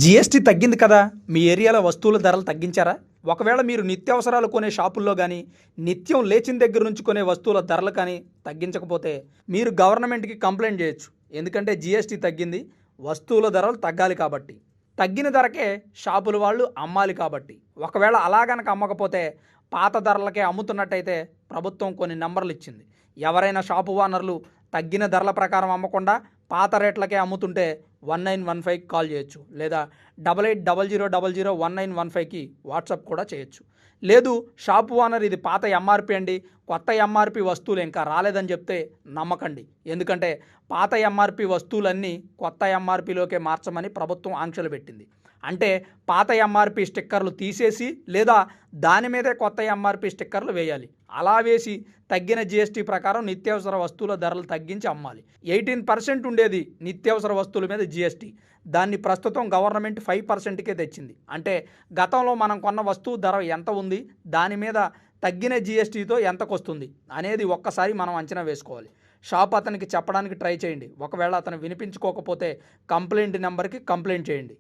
GST తగ్గింది కదా, మీ ఏరియాలో వస్తువుల ధరలు తగ్గించారా? ఒకవేళ మీరు నిత్యావసరాలు కొనే షాపుల్లో కానీ, నిత్యం లేచిన దగ్గర నుంచి కొనే వస్తువుల ధరలు కానీ తగ్గించకపోతే మీరు గవర్నమెంట్కి కంప్లైంట్ చేయొచ్చు. ఎందుకంటే జీఎస్టీ తగ్గింది, వస్తువుల ధరలు తగ్గాలి కాబట్టి. తగ్గిన ధరకే షాపుల వాళ్ళు అమ్మాలి కాబట్టి. ఒకవేళ అలా గనక అమ్మకపోతే పాత ధరలకే అమ్ముతున్నట్టయితే ప్రభుత్వం కొన్ని నంబర్లు ఇచ్చింది. ఎవరైనా షాపు ఓనర్లు తగ్గిన ధరల ప్రకారం అమ్మకుండా పాత రేట్లకే అమ్ముతుంటే 1915కి కాల్ చేయొచ్చు, లేదా 8800001915కి వాట్సాప్ కూడా చేయొచ్చు. లేదు, షాపు ఓనర్ ఇది పాత ఎంఆర్పి అండి, కొత్త ఎంఆర్పి వస్తువులు ఇంకా రాలేదని చెప్తే నమ్మకండి. ఎందుకంటే పాత ఎంఆర్పి వస్తువులన్నీ కొత్త ఎంఆర్పిలోకే మార్చమని ప్రభుత్వం ఆంక్షలు పెట్టింది. అంటే పాత ఎంఆర్పి స్టిక్కర్లు తీసేసి లేదా దాని మీదే కొత్త ఎంఆర్పి స్టిక్కర్లు వేయాలి. అలా వేసి తగ్గిన జీఎస్టీ ప్రకారం నిత్యావసర వస్తువుల ధరలు తగ్గించి అమ్మాలి. 18% ఉండేది నిత్యావసర వస్తువుల మీద జీఎస్టీ, దాన్ని ప్రస్తుతం గవర్నమెంట్ 5%కే తెచ్చింది. అంటే గతంలో మనం కొన్న వస్తువు ధర ఎంత ఉంది, దాని మీద తగ్గిన జీఎస్టీతో ఎంతకు వస్తుంది అనేది ఒక్కసారి మనం అంచనా వేసుకోవాలి. షాప్ అతనికి చెప్పడానికి ట్రై చేయండి. ఒకవేళ అతను వినిపించుకోకపోతే కంప్లైంట్ నెంబర్కి కంప్లైంట్ చేయండి.